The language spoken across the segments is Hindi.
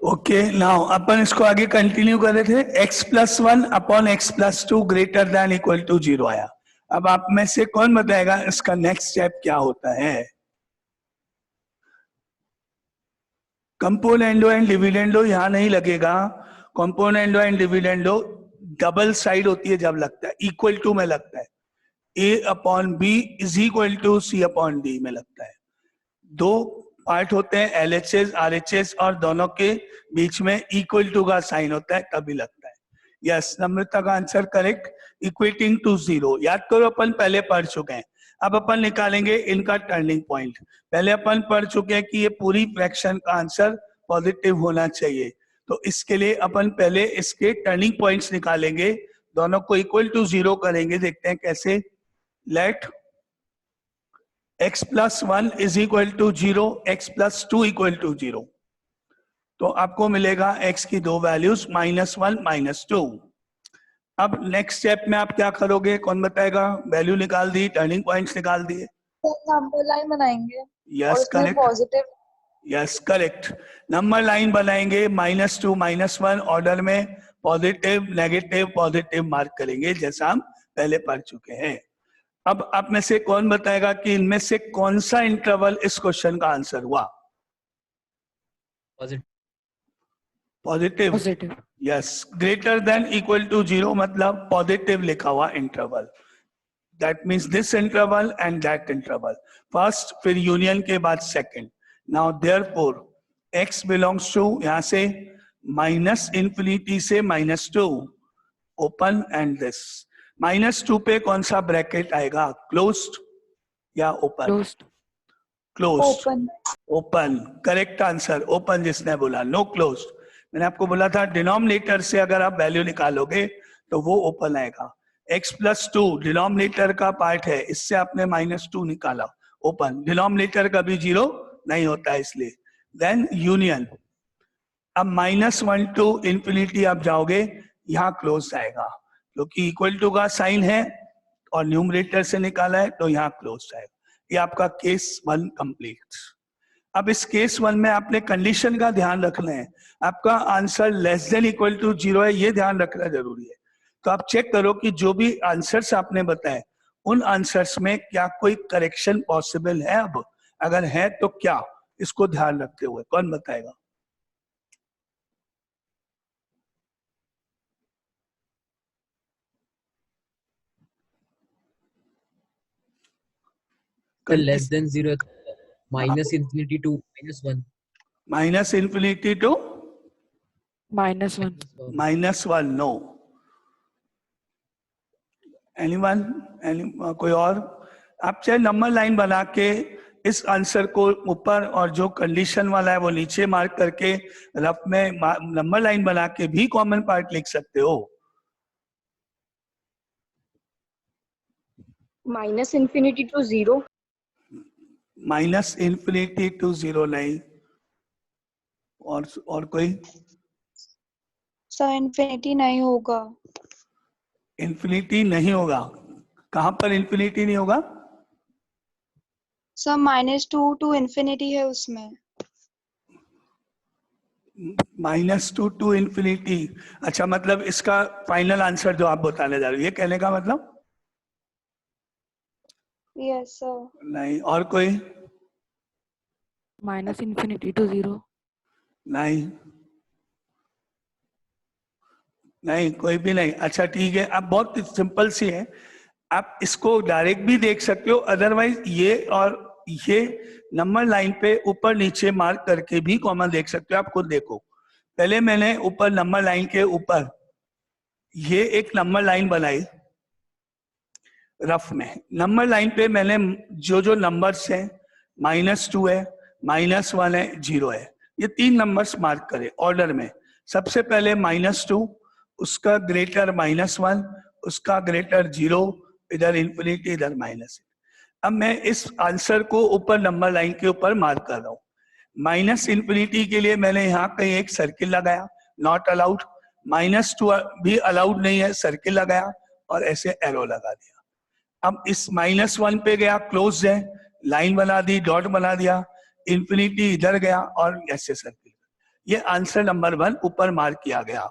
ओके, नाउ अपन इसको आगे कंटिन्यू कर रहे थे। x+1 upon x+2 greater than equal to 0 आया। अब आप में से कौन बताएगा इसका नेक्स्ट स्टेप क्या होता है? कंपोनेंडो एंड डिविडेंडो यहां नहीं लगेगा। Componendo and dividendo double side होती है जब लगता है, इक्वल टू में लगता है। a upon B is equal to C upon D में लगता है। दो पार्ट होते हैं LHS RHS और दोनों के बीच में इक्वल टू का साइन होता है तभी लगता है। यस, नम्रता का आंसर करेक्ट, इक्वेटिंग टू 0। याद करो अपन पहले पढ़ चुके हैं। अब अपन निकालेंगे इनका टर्निंग पॉइंट। पहले अपन पढ़ चुके हैं कि ये पूरी फ्रैक्शन का आंसर पॉजिटिव होना चाहिए, तो इसके लिए अपन पहले इसके टर्निंग पॉइंट्स निकालेंगे, दोनों को इक्वल टू 0 करेंगे। देखते हैं कैसे। Let x+1 is equal to 0, x+2 equal to 0। तो आपको मिलेगा x की दो वैल्यूज -1 -2। अब नेक्स्ट स्टेप में आप क्या करोगे, कौन बताएगा? वैल्यू निकाल दी, टर्निंग पॉइंट्स निकाल दिए। नंबर लाइन बनाएंगे। Yes correct, positive. Yes correct, number line बनाएंगे -2 -1 ऑर्डर में, पॉजिटिव नेगेटिव पॉजिटिव मार्क करेंगे जैसा हम पहले पढ़ चुके हैं। अब आप में से कौन बताएगा कि इनमें से कौन सा इंटरवल इस क्वेश्चन का आंसर हुआ? Positive. Yes, greater than equal to 0 मतलब पॉजिटिव लिखा हुआ interval. That means this interval and that interval, first फिर यूनियन के बाद second. Now therefore x belongs to, यहां से -∞ से -2 ओपन एंड दिस -2 पे कौन सा ब्रैकेट आएगा, क्लोज्ड या open? Closed. Open, correct answer, open जिसने बोला, नो क्लोज्ड। मैंने आपको बोला था डिनोमिनेटर से अगर आप वैल्यू निकालोगे तो वो ओपन आएगा। x+2 डिनोमिनेटर का पार्ट है, इससे आपने -2 निकाला, ओपन। डिनोमिनेटर कभी 0 नहीं होता है इसलिए। देन यूनियन, अब -1 टू इंफिनिटी आप जाओगे, यहाँ क्लोज आएगा क्योंकि इक्वल टू का साइन है और न्यूमरेटर से निकाला है तो यहाँ क्लोज आएगा। ये आपका केस 1 कंप्लीट। अब इस केस 1 में आपने कंडीशन का ध्यान रखना है, आपका answer less than equal to 0 है, ये ध्यान रखना जरूरी है। तो आप चेक करो कि जो भी आंसर्स आपने बताए उन आंसर्स में क्या कोई करेक्शन पॉसिबल है। अब अगर है तो क्या, इसको ध्यान रखते हुए कौन बताएगा? Less than 0, -∞ to -1, -∞ to -1, no. Anyone? कोई और? आप चाहे नंबर लाइन बना के इस आंसर को ऊपर और जो कंडीशन वाला है वो नीचे मार्क करके रफ में नंबर लाइन बना के भी कॉमन पार्ट लिख सकते हो। -∞ to 0। -∞ to 0 नहीं। और कोई? सर इन्फिनिटी नहीं होगा। इन्फिनिटी नहीं होगा? कहां पर इन्फिनिटी नहीं होगा? सर -2 to इंफिनिटी है उसमें। -2 to इंफिनिटी। अच्छा, मतलब इसका फाइनल आंसर जो आप बताने जा रहे हो, ये कहने का मतलब? Yes sir. नहीं। और कोई? -∞ to 0। नहीं, नहीं कोई भी नहीं। अच्छा ठीक है, अब बहुत सिंपल सी है, आप इसको डायरेक्ट भी देख सकते हो, अदरवाइज ये और ये नंबर लाइन पे ऊपर नीचे मार्क करके भी कॉमन देख सकते हो। आप खुद देखो, पहले मैंने ऊपर नंबर लाइन के ऊपर ये एक नंबर लाइन बनाई रफ में। नंबर लाइन पे मैंने जो जो नंबर्स हैं, -2 है, -1 है, 0 है, ये 3 नंबर्स मार्क करे ऑर्डर में। सबसे पहले -2, उसका ग्रेटर -1, उसका ग्रेटर 0, इधर इंफिनिटी, इधर -1। अब मैं इस आंसर को ऊपर नंबर लाइन के ऊपर मार्क कर रहा हूँ। -∞ के लिए मैंने यहाँ कहीं एक सर्किल लगाया, नॉट अलाउड। -2 भी अलाउड नहीं है, सर्किल लगाया और ऐसे एरो लगा दिया। अब इस -1 पे गया, क्लोज है, लाइन बना दी, डॉट बना दिया, इंफिनिटी इधर गया और ऐसे सर्किल। ये आंसर नंबर 1 ऊपर मार्क किया गया।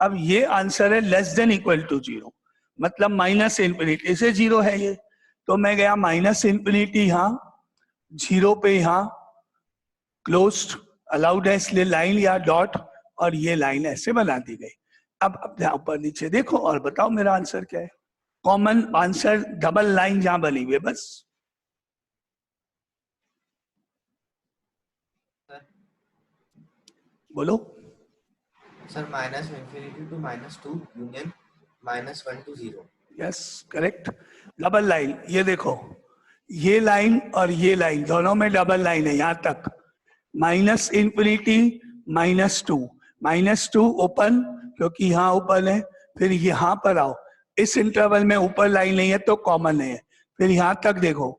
अब ये आंसर है लेस देन इक्वल टू 0, मतलब माइनस इंफिनिटी से 0 है ये, तो मैं गया माइनस इंफिनिटी, यहाँ 0 पे यहाँ क्लोज्ड अलाउड है, इसलिए लाइन या डॉट, और ये लाइन ऐसे बना दी गई। अब यहाँ ऊपर नीचे देखो और बताओ मेरा आंसर क्या है। कॉमन आंसर डबल लाइन जहां बनी हुई है बस। बोलो sir minus infinity to -2 union -1 to 0। Yes correct, double line. ये देखो ये लाइन और ये लाइन दोनों में डबल लाइन है यहां तक, माइनस इंफिनिटी -2 ओपन, क्योंकि यहाँ ओपन है। फिर यहाँ पर आओ, इस इंटरवल में ऊपर लाइन नहीं है तो कॉमन है। फिर यहाँ तक देखो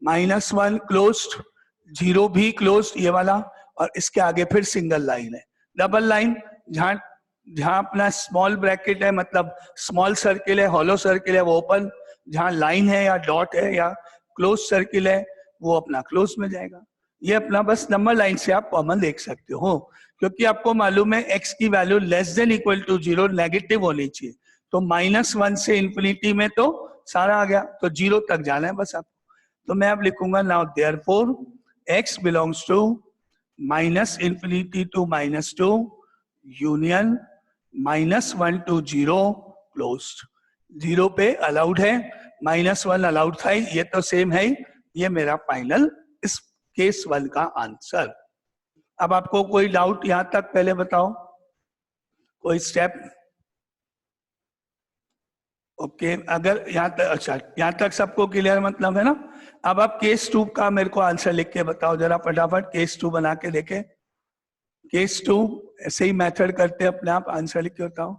-1 क्लोज्ड, 0 भी क्लोज्ड ये वाला, और इसके आगे फिर सिंगल लाइन है। डबल लाइन जहाँ जहाँ अपना स्मॉल ब्रैकेट है, मतलब स्मॉल सर्किल है, हॉलो सर्किल है, वो ओपन, जहाँ लाइन है या डॉट है या क्लोज सर्किल है वो अपना क्लोज में जाएगा। ये अपना बस नंबर लाइन से आप कॉमन देख सकते हो, क्योंकि आपको मालूम है x की value less than equal to 0 negative होनी चाहिए, तो -1 से इंफिनिटी में तो सारा आ गया, तो 0 तक जाना है बस आपको। तो मैं अब लिखूंगा now therefore x belongs to -infinity to -2 union -1 to 0 closed. 0 पे अलाउड है, -1 अलाउड था, ये तो सेम है। ये मेरा फाइनल इस केस 1 का आंसर। अब आपको कोई डाउट यहां तक पहले बताओ, कोई स्टेप? ओके अगर यहाँ तक, अच्छा यहाँ तक सबको क्लियर मतलब है ना। अब आप केस 2 का मेरे को आंसर लिख के बताओ जरा फटाफट, केस 2 बना के देखे। केस 2 ऐसे ही मेथड करते अपने आप, आंसर लिख के बताओ।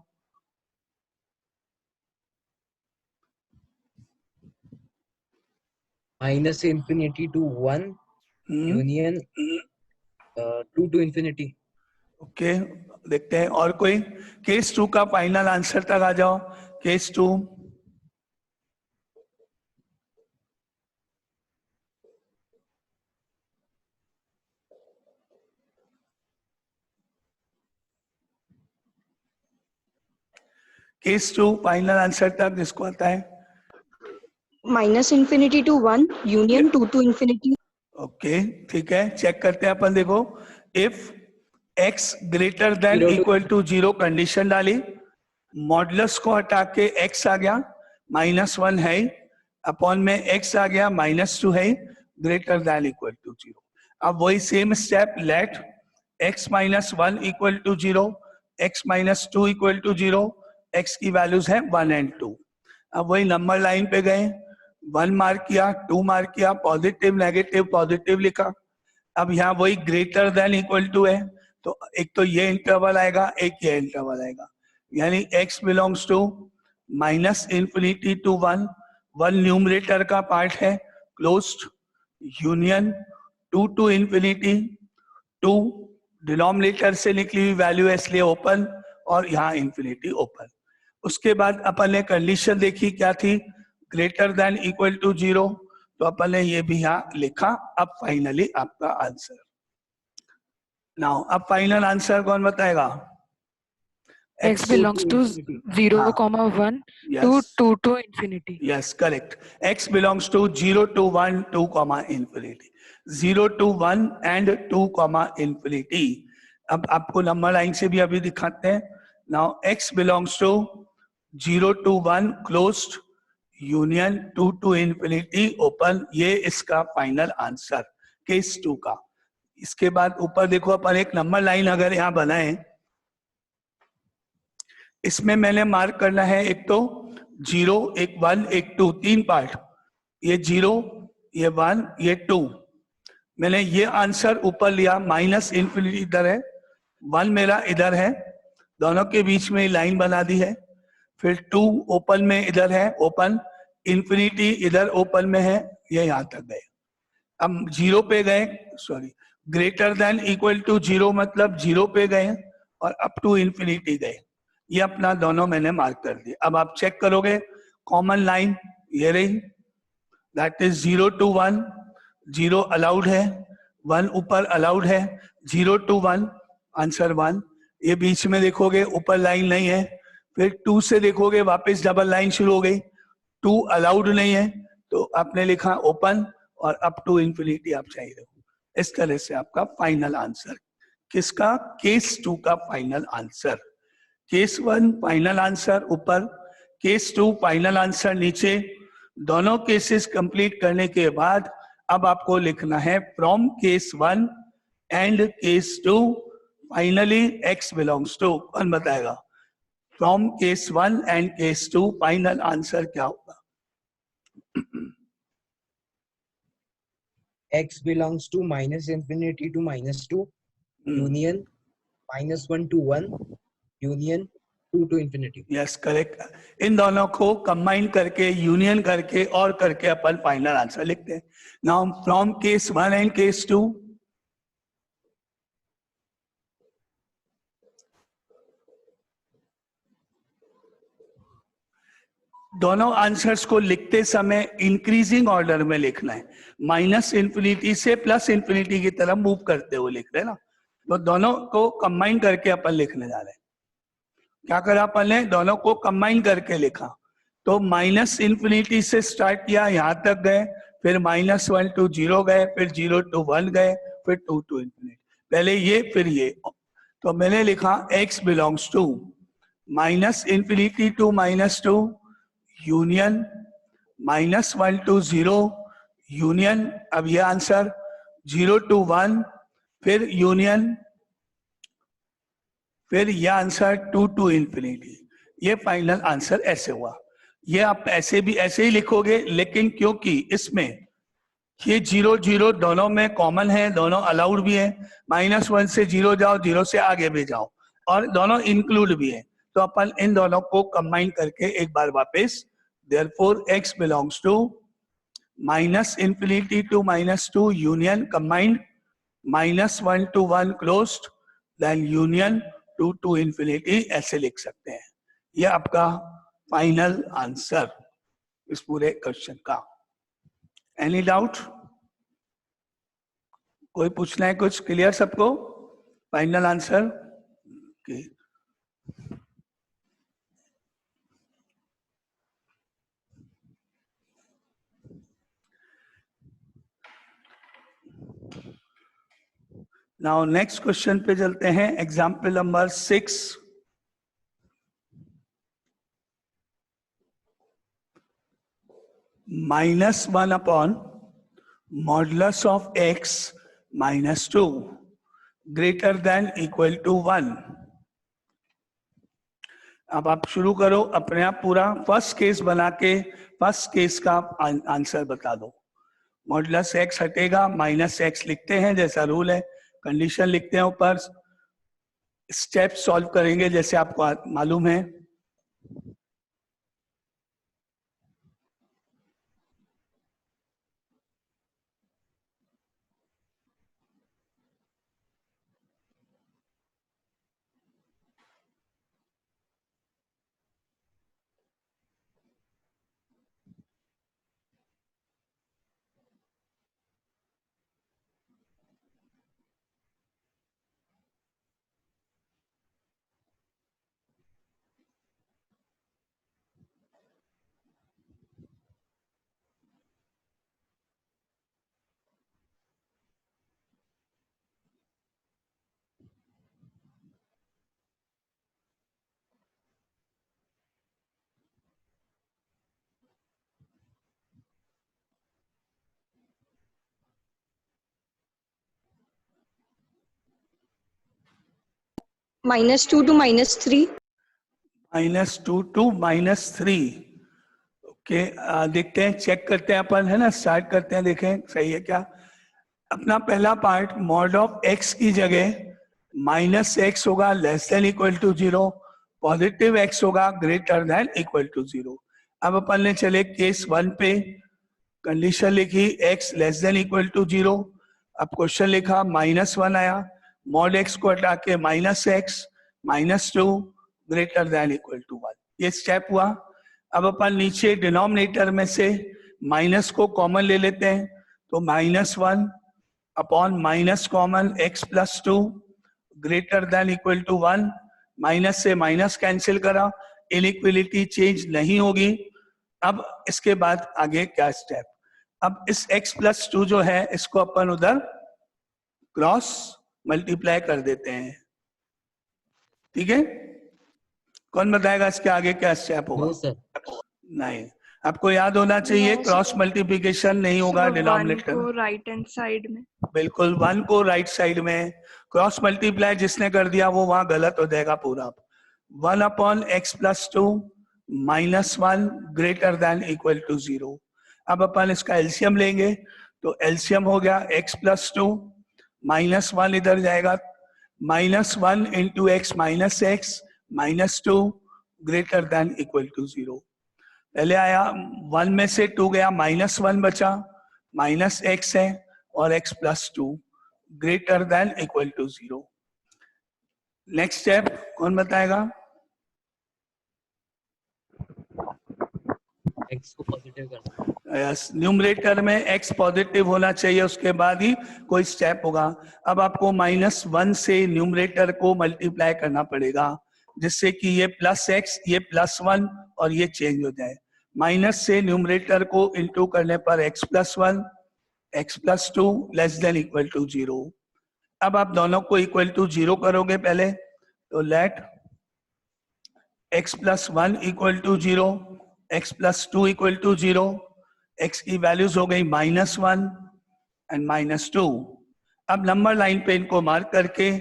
Minus infinity to 1 union 2 to infinity। Okay देखते हैं और कोई। केस 2 का फाइनल आंसर तक आ जाओ। केस 2 केस 2 फाइनल आंसर तक जिसको आता है। -Infinity to 1 union 2 to infinity। Okay ठीक है, चेक करते हैं अपन। देखो if x greater than 0 to equal to 0 condition डाली, मॉडुलस को हटा के x आ गया, -1 है, अपॉन में x आ गया -2 है, ग्रेटर देन इक्वल टू 0। अब वही same step, let x -1 equal to 0, x -2 equal to 0, x की वैल्यूज है 1 and 2। अब वही नंबर लाइन पे गए, 1 मार्क किया, 2 मार्क किया, पॉजिटिव नेगेटिव पॉजिटिव लिखा। अब यहाँ वही ग्रेटर देन इक्वल टू है, तो एक तो ये इंटरवल आएगा, एक ये इंटरवल आएगा, यानी x belongs to -infinity to 1, 1 numerator का पार्ट है closed, union 2 to infinity, 2 denominator से निकली हुई वैल्यू है इसलिए ओपन, और यहाँ इंफिनिटी ओपन। उसके बाद अपन ने कंडीशन देखी क्या थी, ग्रेटर देन इक्वल टू 0, तो अपन ने ये भी यहाँ लिखा। अब फाइनली आपका आंसर। नाउ अब फाइनल आंसर कौन बताएगा? x belongs to 0, हाँ. 1 Yes. to 2 to infinity। Yes, correct. X belongs to 0 to 1, 2, infinity. 0 to 1 and 2, infinity. अब आपको नंबर लाइन से भी अभी दिखाते हैं। Now x belongs to 0 to 1 closed, union 2 to infinity open. ये इसका फाइनल आंसर केस 2 का। इसके बाद ऊपर देखो अपन एक नंबर लाइन अगर यहाँ बनाए, इसमें मैंने मार्क करना है एक तो 0, एक 1, एक 2, 3 पार्ट, ये 0, ये 1, ये 2। मैंने ये आंसर ऊपर लिया, माइनस इंफिनिटी इधर है, 1 मेरा इधर है, दोनों के बीच में लाइन बना दी है। फिर 2 ओपन में इधर है, ओपन, इंफिनिटी इधर ओपन में है, ये यहां तक गए। अब 0 पे गए, sorry greater than equal to 0 मतलब 0 पे गए और अप टू इंफिनिटी गए। ये अपना दोनों मैंने मार्क कर दिया। अब आप चेक करोगे, कॉमन लाइन ये रही, दैट इज 0 to 1, 0 अलाउड है, 1 ऊपर अलाउड है, 0 to 1 आंसर 1। ये बीच में देखोगे ऊपर लाइन नहीं है, फिर 2 से देखोगे वापस डबल लाइन शुरू हो गई, 2 अलाउड नहीं है, तो आपने लिखा ओपन और अप टू इंफिनिटी आप चाहिए हो। इस तरह से आपका फाइनल आंसर किसका, केस 2 का final answer. Case 1 final answer ऊपर, केस 2 फाइनल आंसर नीचे। दोनों केसेस कंप्लीट करने के बाद अब आपको लिखना है from case 1 and case 2 finally x belongs to. कौन बताएगा from case 1 and case 2 final answer क्या होगा? x belongs to minus infinity to minus 2 union minus 1 to 1 union 2 to infinity. Yes correct. इन दोनों को कंबाइन करके यूनियन करके और करके अपन फाइनल आंसर लिखते हैं। Now from case 1 and case 2 दोनों आंसर्स को लिखते समय इंक्रीजिंग ऑर्डर में लिखना है, माइनस इंफिनिटी से प्लस इंफिनिटी की तरफ मूव करते हुए लिख रहे हैं ना, तो दोनों को कंबाइन करके अपन लिखने जा रहे हैं। क्या करा अपन ने, दोनों को कंबाइन करके लिखा, तो माइनस इंफिनिटी से स्टार्ट किया, यहां तक गए, फिर -1 to 0 गए, फिर 0 to 1 गए, फिर 2 to इंफिनिटी, पहले ये फिर ये। तो मैंने लिखा x belongs to minus infinity to -2 union -1 to 0 union, अब ये आंसर 0 to 1 फिर यूनियन, फिर ये आंसर 2 to इंफिनिटी। ये फाइनल आंसर ऐसे हुआ। ये आप ऐसे भी ऐसे ही लिखोगे, लेकिन क्योंकि इसमें ये 0 0 दोनों में कॉमन है, दोनों अलाउड भी है, -1 से 0 जाओ, 0 से आगे भी जाओ, और दोनों इंक्लूड भी है, तो अपन इन दोनों को कंबाइन करके एक बार वापस, therefore x belongs to minus infinity to -2 union combined -1 to 1 closed then union 2 to infinity, ऐसे लिख सकते हैं। ये आपका फाइनल आंसर इस पूरे क्वेश्चन का। एनी डाउट, कोई पूछना है कुछ? क्लियर सबको? Final answer okay. Now next question पे चलते हैं, example number 6। -1 upon modulus of x -2 greater than equal to 1। अब आप शुरू करो अपने आप पूरा फर्स्ट केस बना के फर्स्ट केस का आंसर बता दो। मॉडुलस x हटेगा, -x लिखते हैं जैसा रूल है, कंडीशन लिखते हैं ऊपर, स्टेप सॉल्व करेंगे जैसे आपको मालूम है। -2 to -3 -2 to -3 ओके। देखते हैं, चेक करते हैं अपन, है ना, स्टार्ट करते हैं, देखें सही है क्या। अपना पहला पार्ट, मॉड ऑफ x की जगह -x होगा less than equal to 0, positive x होगा ग्रेटर देन इक्वल टू 0। अब अपन ने चले केस 1 पे, कंडीशन लिखी x less than equal to 0, अब क्वेश्चन लिखा -1 आया, मॉड x को हटा के -x -2 greater than equal to 1, ये स्टेप हुआ। अब अपन नीचे डिनोमिनेटर में से माइनस को कॉमन ले लेते हैं, तो -1 upon minus common x + 2 greater than equal to 1, minus से माइनस कैंसिल करा, इनइक्वलिटी चेंज नहीं होगी। अब इसके बाद आगे क्या स्टेप, अब इस x प्लस 2 जो है इसको अपन उधर क्रॉस मल्टीप्लाई कर देते हैं, ठीक है। कौन बताएगा इसके आगे क्या स्टेप होगा? No sir. नहीं, आपको याद होना चाहिए No, क्रॉस मल्टीप्लिकेशन नहीं होगा So 1 डिनोमिनेटर। को राइट हैंड साइड में, बिल्कुल 1 को राइट साइड में, क्रॉस मल्टीप्लाई जिसने कर दिया वो वहां गलत हो जाएगा पूरा। 1 upon x plus 2 minus 1 greater than equal to 0। अब अपन इसका एलसीएम लेंगे, तो एलसीएम हो गया x प्लस 2 माइनस 1 इधर जाएगा, minus 1 into x minus x minus 2 greater than equal to 0। पहले आया 1 में से 2 गया, माइनस 1 बचा, माइनस एक्स है और x plus 2 greater than equal to 0। Next step कौन बताएगा? x को पॉजिटिव करना। यस, न्यूमरेटर में x पॉजिटिव होना चाहिए, उसके बाद ही कोई स्टेप होगा। अब आपको माइनस 1 से न्यूमरेटर को मल्टीप्लाई करना पड़ेगा, जिससे कि ये प्लस x, ये प्लस 1 और ये चेंज हो जाए। माइनस से न्यूमरेटर को इंटू करने पर x plus 1 x plus 2 less than equal to 0। अब आप दोनों को इक्वल टू 0 करोगे पहले, तो let x plus 1 equal to 0, x plus 2 equal to 0, x की वैल्यूज हो गई माइनस 1 एंड माइनस 2। अब नंबर लाइन पे इनको मार्क करके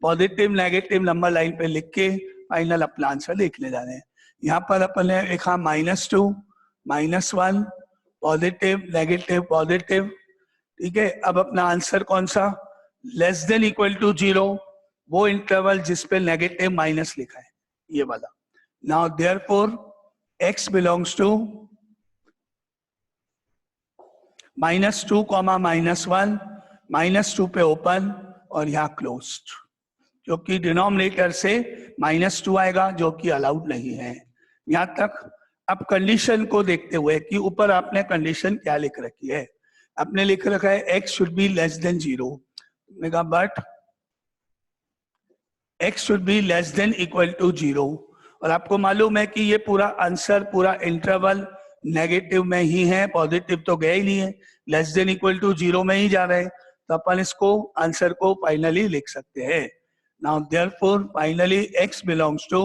पॉजिटिव नेगेटिव नंबर लाइन पे लिख के फाइनल अपना आंसर लिख ले जा रहे हैं। यहाँ पर अपन ने लिखा minus 2 minus 1 positive negative positive, ठीक है। अब अपना आंसर कौन सा? लेस देन इक्वल टू 0, वो इंटरवल जिस पे नेगेटिव माइनस लिखा है, ये वाला। Now therefore x belongs to minus 2 comma minus 1, minus 2 पे ओपन और यहाँ क्लोज्ड, क्योंकि डिनोमिनेटर से माइनस 2 आएगा जो कि अलाउड नहीं है यहाँ तक। अब कंडीशन को देखते हुए कि ऊपर आपने कंडीशन क्या लिख रखी है, आपने लिख रखा है x should be less than 0, मैंने कहा but x should be less than equal to 0, और आपको मालूम है कि ये पूरा आंसर पूरा इंटरवल नेगेटिव में ही है, पॉजिटिव तो गया ही नहीं है, लेस देन इक्वल टू 0 में ही जा रहे हैं, तो अपन इसको आंसर को फाइनली लिख सकते हैं। Now therefore finally x belongs to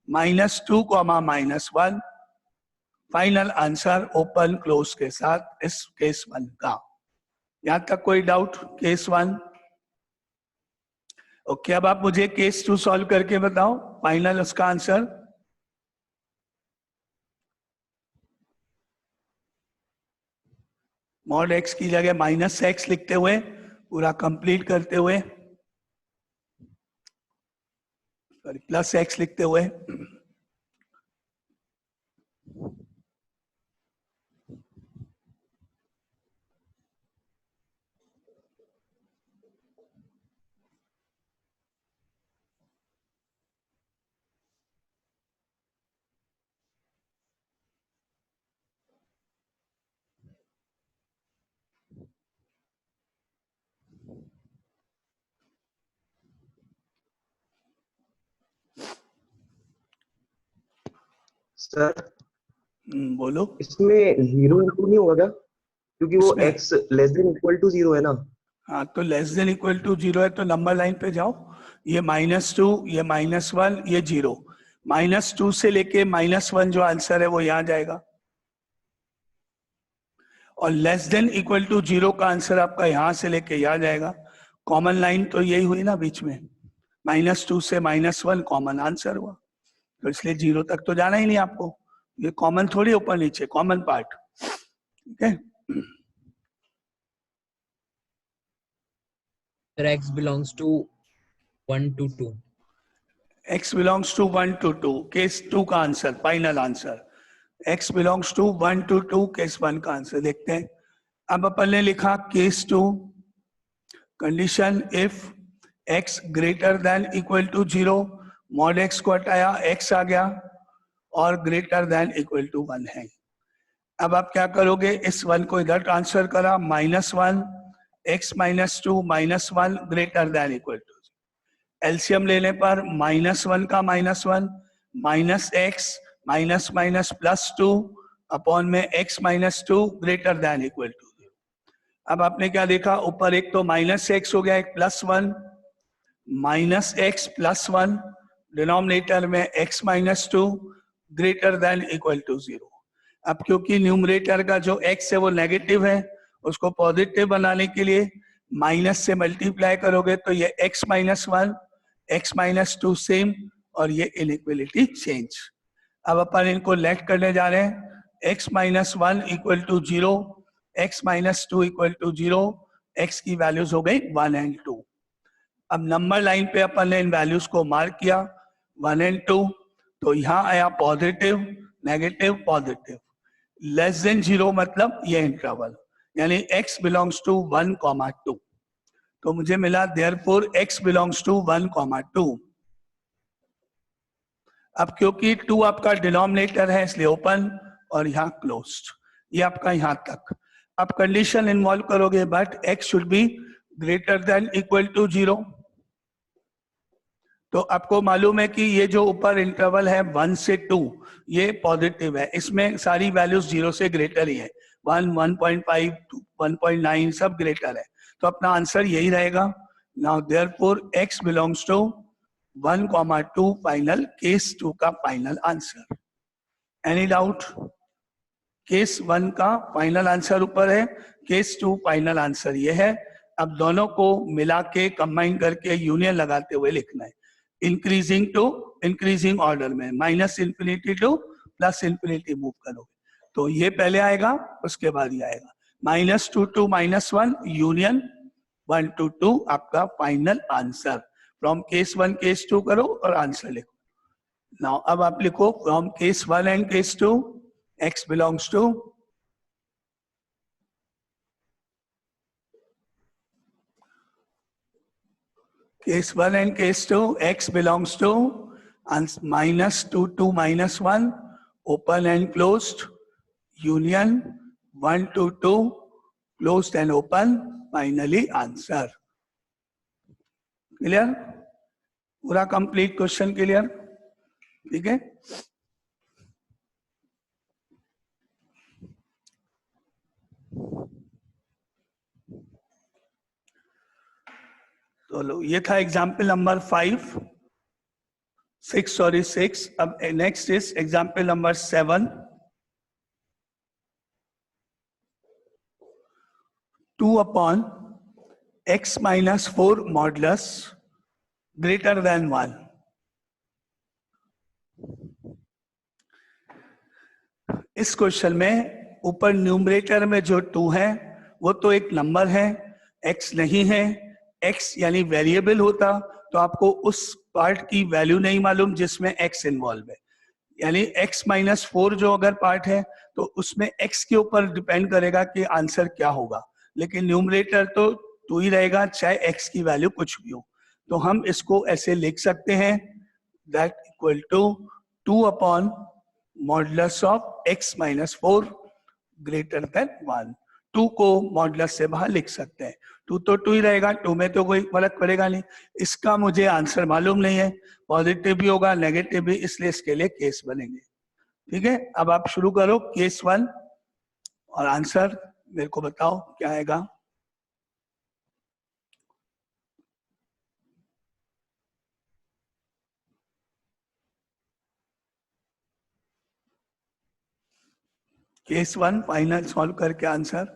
minus 2 comma minus 1, final answer open close के साथ इस केस 1 का। यहां तक कोई डाउट? Case 1 okay. अब आप मुझे केस 2 सॉल्व करके बताओ फाइनल उसका आंसर। मॉड x की जगह माइनस x लिखते हुए पूरा कंप्लीट करते हुए, सॉरी प्लस x लिखते हुए, सर बोलो। इसमें 0 इंटू नहीं होगा क्या, क्योंकि वो इसमें? x less than equal to 0 है ना। हाँ, तो लेस देन इक्वल टू 0 है तो नंबर लाइन पे जाओ, ये -2, ये -1, ये 0, -2 से लेके -1 जो आंसर है वो यहाँ जाएगा, और लेस देन इक्वल टू 0 का आंसर आपका यहाँ से लेके यहाँ जाएगा। कॉमन लाइन तो यही हुई ना बीच में, -2 से -1 कॉमन आंसर हुआ, तो इसलिए 0 तक तो जाना ही नहीं आपको, ये कॉमन थोड़ी ऊपर नीचे, कॉमन पार्ट, ठीक है। Sir, x belongs to 1 to 2. x belongs to 1 to 2, case 2 का answer, final answer. x belongs to 1 to 2, case 1 का आंसर देखते हैं। अब अपन ने लिखा case 2, condition if x greater than equal to 0, mod x को हटाया, x आ गया, और ग्रेटर देन इक्वल टू 1 है। अब आप क्या करोगे, इस 1 को इधर ट्रांसफर करा, -1 x -2 -1 greater than equal to, LCM लेने पर -1 का -1 minus x minus minus +2 upon में x -2 greater than equal to 0। अब आपने क्या देखा, ऊपर एक तो -x हो गया, एक +1, -x+1, डिनोमिनेटर में x -2 greater than equal to 0। अब क्योंकि न्यूमरेटर का जो x है वो नेगेटिव है, उसको पॉजिटिव बनाने के लिए माइनस से मल्टीप्लाई करोगे तो ये x -1 x -2 सेम और ये इनइक्वलिटी चेंज। अब अपन इनको लेट करने जा रहे हैं, x -1 equal to 0, x -2 equal to 0, x की वैल्यूज हो गई 1 एंड 2। अब नंबर लाइन पे अपन ने इन वैल्यूज को मार्क किया 1 एंड 2, तो यहाँ आया positive negative positive, less than 0 मतलब ये इंटरवल, यानी x बिलोंग्स टू 1, 2। तो मुझे मिला देयरफॉर x बिलोंग्स टू 1, 2। अब क्योंकि 2 आपका डिनोमिनेटर है इसलिए ओपन और यहाँ क्लोज्ड, ये आपका यहाँ तक। अब कंडीशन इन्वॉल्व करोगे but x should be greater than equal to 0। तो आपको मालूम है कि ये जो ऊपर इंटरवल है 1 से 2 ये पॉजिटिव है, इसमें सारी वैल्यूज 0 से ग्रेटर ही है, 1, 1.5, 1.9 सब ग्रेटर है, तो अपना आंसर यही रहेगा। Now therefore x belongs to 1, 2 final, case 2 का final answer. Any doubt? Case 1 का फाइनल आंसर ऊपर है, केस 2 फाइनल आंसर ये है। अब दोनों को मिला के कंबाइन करके यूनियन लगाते हुए लिखना है, इंक्रीजिंग टू इंक्रीजिंग ऑर्डर में, -इंफिनिटी टू +इंफिनिटी मूव करोगे तो ये पहले आएगा उसके बाद ये आएगा, -2 to -1 यूनियन 1 to 2 आपका final answer. From case 1 case 2 करो और आंसर लिखो। नाउ अब आप लिखो from case 1 and case 2 x belongs to case 1 and case 2 x belongs to -2 to -1 open and closed union 1 to 2 closed and open finally answer। Clear? पूरा कंप्लीट क्वेश्चन क्लियर? ठीक है, तो लो ये था एग्जाम्पल नंबर 6। अब next is example number 7। 2 upon x minus 4 modulus greater than 1। इस क्वेश्चन में ऊपर न्यूमरेटर में जो 2 है वो तो एक नंबर है, x नहीं है। x यानी वेरिएबल होता तो आपको उस पार्ट की वैल्यू नहीं मालूम जिसमें x इन्वॉल्व है, यानी x -4 जो अगर पार्ट है तो उसमें x के ऊपर डिपेंड करेगा कि आंसर क्या होगा, लेकिन न्यूमरेटर तो 2 ही रहेगा चाहे x की वैल्यू कुछ भी हो। तो हम इसको ऐसे लिख सकते हैं that equal to 2 upon modulus of x -4 greater than 1। 2 को मॉडुलस से बाहर लिख सकते हैं, 2 तो 2 ही रहेगा, 2 में तो कोई फर्क पड़ेगा नहीं। इसका मुझे आंसर मालूम नहीं है, पॉजिटिव भी होगा नेगेटिव भी, इसलिए इसके लिए केस बनेंगे। ठीक है, अब आप शुरू करो केस 1 और आंसर मेरे को बताओ क्या आएगा। केस 1 फाइनल सॉल्व करके answer.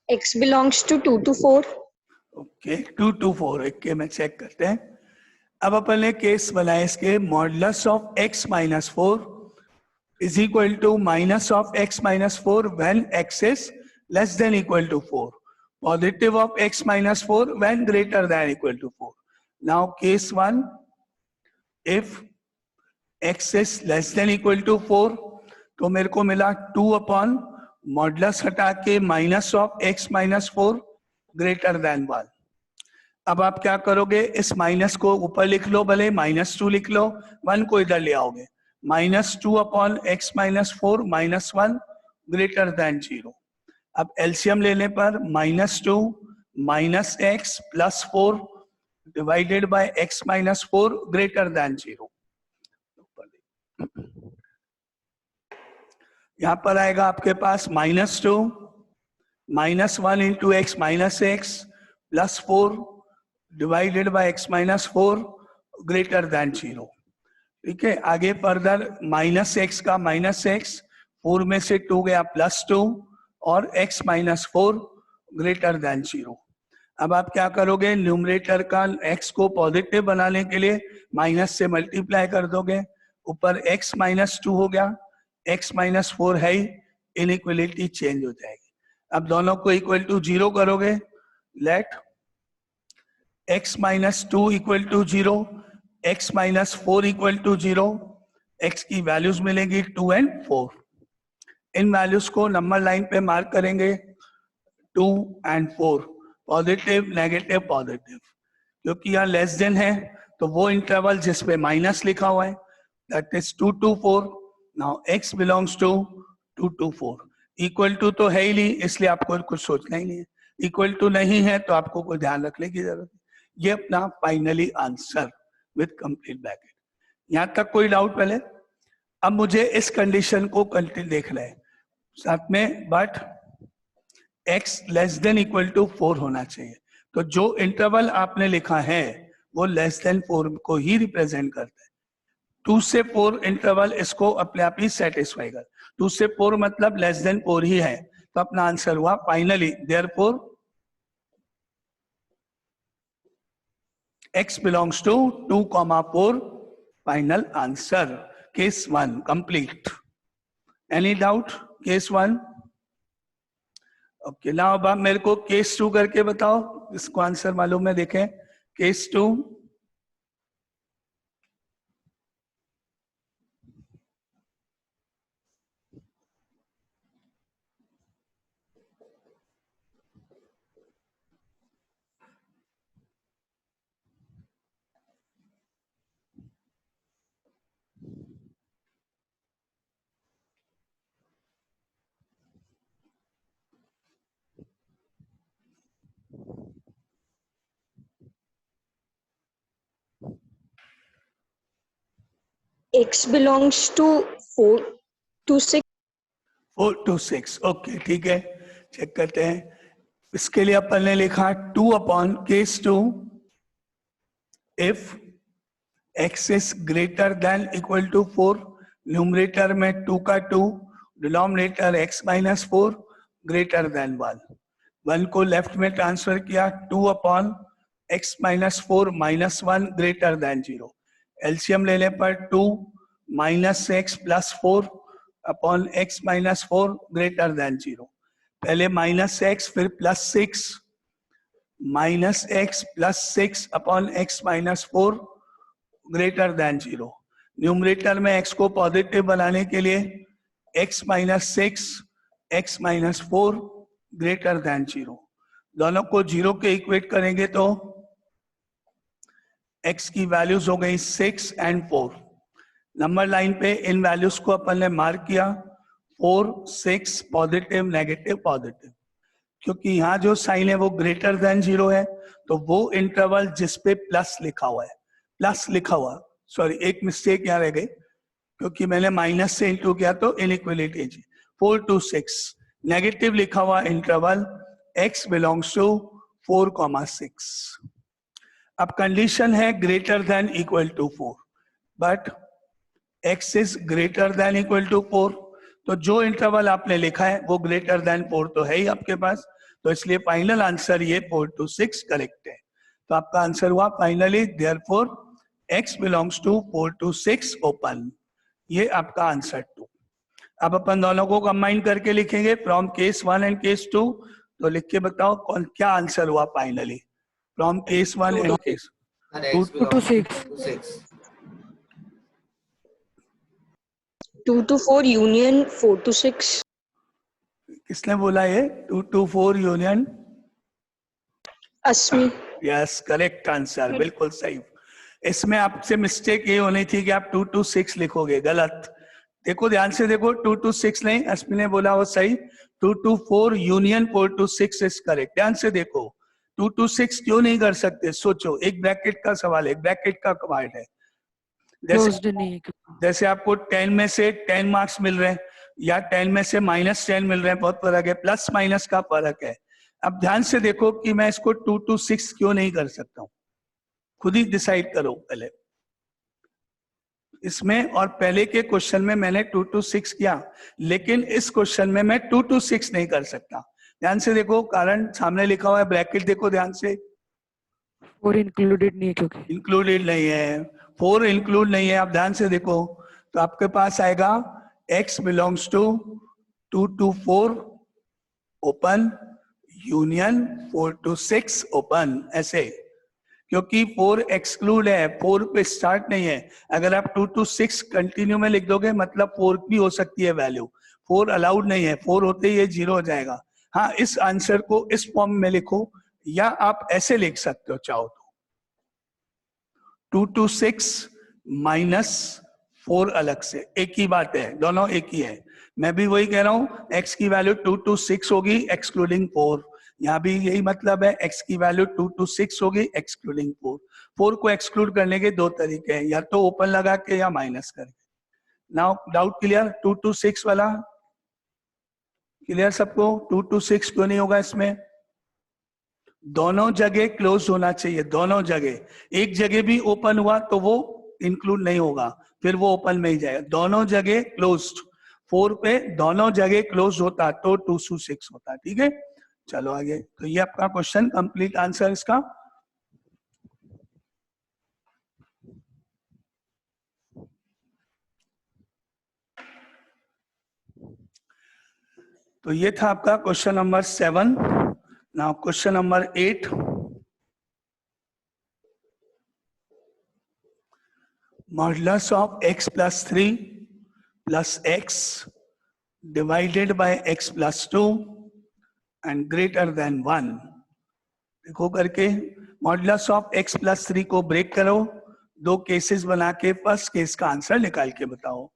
x belongs to 2 to 4. Okay 2 to 4 एक के में चेक करते हैं. अब अपन ने केस बनाए इसके modulus of x minus 4 is equal to minus of x minus 4 when x is less than equal to 4. Positive of x minus 4 when greater than equal to 4. Now case 1, if x is less than equal to 4 तो मेरे को मिला 2 upon मॉडुलस हटा के minus of x minus 4 greater than 1. अब आप क्या करोगे, इस माइनस को ऊपर लिख लो, भले -2 लिख लो, 1 को इधर ले आओगे, -2 upon x minus 4 -1 greater than 0. अब एलसीएम लेने पर -2 minus x plus 4 divided by x minus 4 greater than 0. यहां पर आएगा आपके पास -2 -1 into x minus x plus 4 divided by x minus 4 greater than 0. ठीक है, आगे फर्दर -x का -x 4 में से 2 गया +2 और x माइनस 4 ग्रेटर देन 0. अब आप क्या करोगे, न्यूमरेटर का x को पॉजिटिव बनाने के लिए माइनस से मल्टीप्लाई कर दोगे, ऊपर x माइनस 2 हो गया, x माइनस 4 है ही, इनइक्वलिटी चेंज हो जाएगी. अब दोनों को इक्वल टू 0 करोगे, let x minus 2 equal to 0, x minus 4 equal to 0. x की वैल्यूज मिलेंगी 2 and 4. इन वैल्यूज को नंबर लाइन पे मार्क करेंगे 2 and 4, पॉजिटिव नेगेटिव पॉजिटिव, क्योंकि यहाँ लेस देन है तो वो इंटरवल जिसपे माइनस लिखा हुआ है, that is 2 to 4. Now x belongs to 2 to 4. Equal to तो है ही नहीं, इसलिए आपको कुछ सोचना ही नहीं है. इक्वल टू नहीं है तो आपको कोई ध्यान रखने की जरूरत है. ये अपना finally answer with complete bracket. यहां तक कोई डाउट पहले? अब मुझे इस कंडीशन को कंटिन्यू देखना है साथ में, but x less than equal to 4 होना चाहिए. तो जो इंटरवल आपने लिखा है वो लेस देन 4 को ही रिप्रेजेंट करता है. 2 से 4 इंटरवल इसको अपने आप ही सेटिस्फाई कर. 2 से 4 मतलब लेस देन 4 ही है, तो अपना आंसर हुआ finally. Therefore x belongs to 2, 4. Final answer. Case 1 complete. Any doubt? Case 1. Okay. Now अब आप मेरे को case 2 करके बताओ, इसको आंसर मालूम है. देखें case 2. X belongs to 4 to 6. 4 to 6. Okay ठीक है, चेक करते हैं. इसके लिए अपन ने लिखा 2 upon case 2 if x is greater than equal to 4. Numerator में 2 का 2, denominator x minus 4 greater than 1. 1 को लेफ्ट में ट्रांसफर किया, 2 upon x minus 4 -1 greater than 0. LCM लेने पर 2 minus x plus 4 upon x minus 4 greater than 0. पहले माइनस x फिर plus 6, minus x plus 6 upon x minus 4 greater than 0. Numerator में x को पॉजिटिव बनाने के लिए x minus 6 x minus 4 greater than 0. दोनों को 0 के इक्वेट करेंगे तो x की वैल्यूज हो गई 6 and 4. नंबर लाइन पे इन वैल्यूज को अपन ने मार्क किया 4, 6, पॉजिटिव नेगेटिव पॉजिटिव, क्योंकि यहाँ जो साइन है वो ग्रेटर देन 0 है, तो वो इंटरवल जिसपे प्लस लिखा हुआ है, प्लस लिखा हुआ, सॉरी एक मिस्टेक यहाँ रह गई, क्योंकि मैंने माइनस से इंटू किया तो इनइक्वलिटी. 4 to 6 नेगेटिव लिखा हुआ इंटरवल x बिलोंग्स टू 4,6. अब कंडीशन है greater than equal to 4, but x is greater than equal to 4, तो जो इंटरवल आपने लिखा है वो ग्रेटर देन 4 तो है ही आपके पास, तो इसलिए फाइनल आंसर ये 4 to 6 करेक्ट है। तो आपका आंसर हुआ finally therefore x belongs to 4 to 6 open. ये आपका आंसर 2। अब अपन दोनों को कंबाइन करके लिखेंगे फ्रॉम केस 1 एंड केस 2। तो लिख के बताओ कौन क्या आंसर हुआ finally from case 1 and case Sir, Two x to belongs to 6. 2 to 6. 2 to 4 union 4 to 6. किसने बोला ये 2 to 4 union? Asmi. Yes correct answer, बिल्कुल सही। इसमें आपसे मिस्टेक ये होनी थी कि आप 2 to 6 लिखोगे, गलत। देखो ध्यान से देखो, 2 to 6 नहीं, अश्मी ने बोला वो सही। 2 to 4 union 4 to 6 is correct. ध्यान से देखो 2 to 6 क्यों नहीं कर सकते, सोचो। एक ब्रैकेट का सवाल है, ब्रैकेट का कमांड है। जैसे क्लोज्ड नहीं है क्योंकि जैसे आपको 10 में से 10 मार्क्स मिल रहे हैं या 10 में से -10 मिल रहे हैं, बहुत फर्क है, प्लस माइनस का फर्क है। अब ध्यान से देखो कि मैं इसको 2 to 6 क्यों नहीं कर सकता हूं, खुद ही डिसाइड करो पहले इसमें। और पहले के क्वेश्चन में मैंने 2 to 6 किया, लेकिन इस क्वेश्चन में मैं 2 to 6 नहीं कर सकता। ध्यान से देखो, कारण सामने लिखा हुआ है, ब्रैकेट देखो ध्यान से, 4 इंक्लूडेड नहीं है क्योंकि इंक्लूडेड नहीं है, 4 इंक्लूड नहीं है। आप ध्यान से देखो तो आपके पास आएगा x belongs to 2 to 4 open union 4 to 6 open, ऐसे। क्योंकि 4 एक्सक्लूड है, 4 पे स्टार्ट नहीं है। अगर आप 2 to 6 कंटिन्यू में लिख दोगे मतलब 4 भी हो सकती है वैल्यू, 4 अलाउड नहीं है, 4 होते ही ये 0 हो जाएगा। हाँ, इस आंसर को इस फॉर्म में लिखो या आप ऐसे लिख सकते हो चाहो तो, 2 to 6 -4 अलग से, एक ही बात है, दोनों एक ही है। मैं भी वही कह रहा हूं, x की वैल्यू 2 to 6 होगी एक्सक्लूडिंग 4। यहाँ भी यही मतलब है, x की वैल्यू 2 to 6 होगी एक्सक्लूडिंग 4। 4 को एक्सक्लूड करने के दो तरीके हैं, या तो ओपन लगा के या माइनस करके। Now doubt clear? 2 to 6 वाला क्लियर सबको? 2 to 6 क्यों नहीं होगा इसमें? दोनों जगह क्लोज होना चाहिए, दोनों जगह। एक जगह भी ओपन हुआ तो वो इंक्लूड नहीं होगा, फिर वो ओपन में ही जाएगा। दोनों जगह क्लोज्ड, 4 पे दोनों जगह क्लोज होता तो 2 to 6 होता। ठीक है, चलो आगे। तो ये आपका क्वेश्चन कंप्लीट आंसर इसका। तो ये था आपका question number 7। Now question number 8। Modulus of x plus 3 plus x divided by x plus 2 and greater than 1। देखो करके मॉडुलस ऑफ x plus 3 को ब्रेक करो, दो केसेस बना के फर्स्ट केस का आंसर निकाल के बताओ।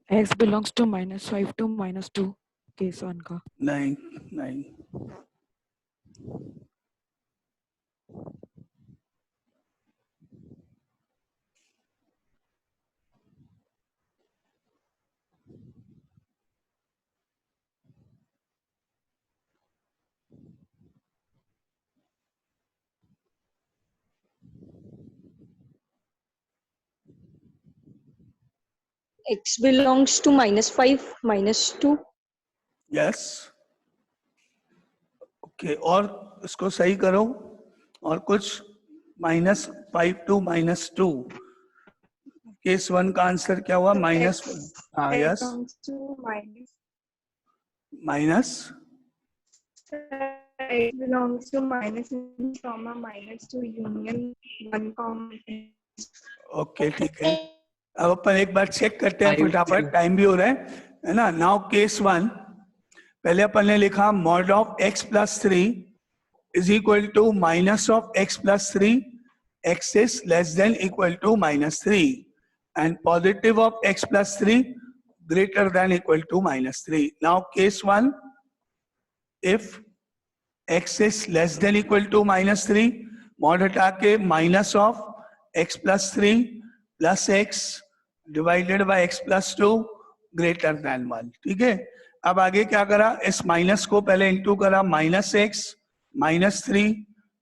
x belongs to -5 to -2 case 1 का। नहीं नहीं, X belongs to -5 -2. Yes okay, और इसको सही करो, और कुछ -5 to -2, केस 1 का आंसर क्या हुआ? -1, हाँ yes, belongs to minus. Minus, It belongs to minus comma minus to union 1 comma. Okay ठीक है। अब अपन एक बार चेक करते हैं 5 फटाफट, 2. टाइम भी हो रहा है ना। नाउ केस 1, पहले अपन ने लिखा mod of x plus 3 is equal to minus of x plus 3, x is less than equal to -3 and positive of x plus 3 greater than equal to -3। Now case 1, if x is less than equal to -3, mod हटा के minus of x plus 3 plus x divided by x plus 2 greater than 1। ठीक है, अब आगे क्या करा, इस माइनस को पहले इंटू करा, -x -3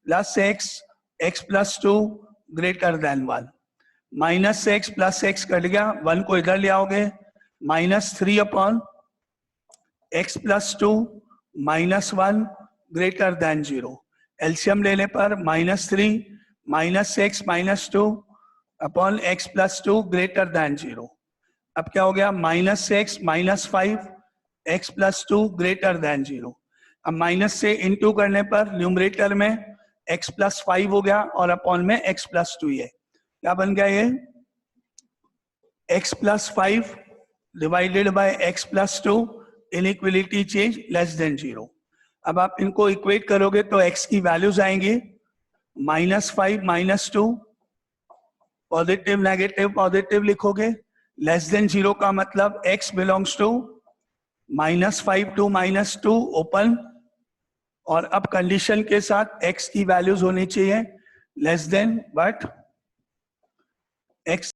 plus x plus 2 greater than 1, -x plus x cut गया, 1 को इधर ले आओगे, -3 upon x plus 2 -1 greater than 0। LCM लेने पर -3 -x -2 upon x plus 2 greater than 0। अब क्या हो गया, -x -5 x plus 2 greater than 0। अब माइनस से इनटू करने पर न्यूमरेटर में x प्लस 5 हो गया और अपॉन में x प्लस 2 है। क्या बन गया ये, x plus 5 divided by x plus 2, inequality change less than 0। अब आप इनको इक्वेट करोगे तो x की वैल्यूज आएंगी -5 -2, पॉजिटिव नेगेटिव पॉजिटिव लिखोगे, लेस देन 0 का मतलब x belongs to -5 to -2 open, और अब कंडीशन के साथ x की वैल्यूज होनी चाहिए लेस देन, बट x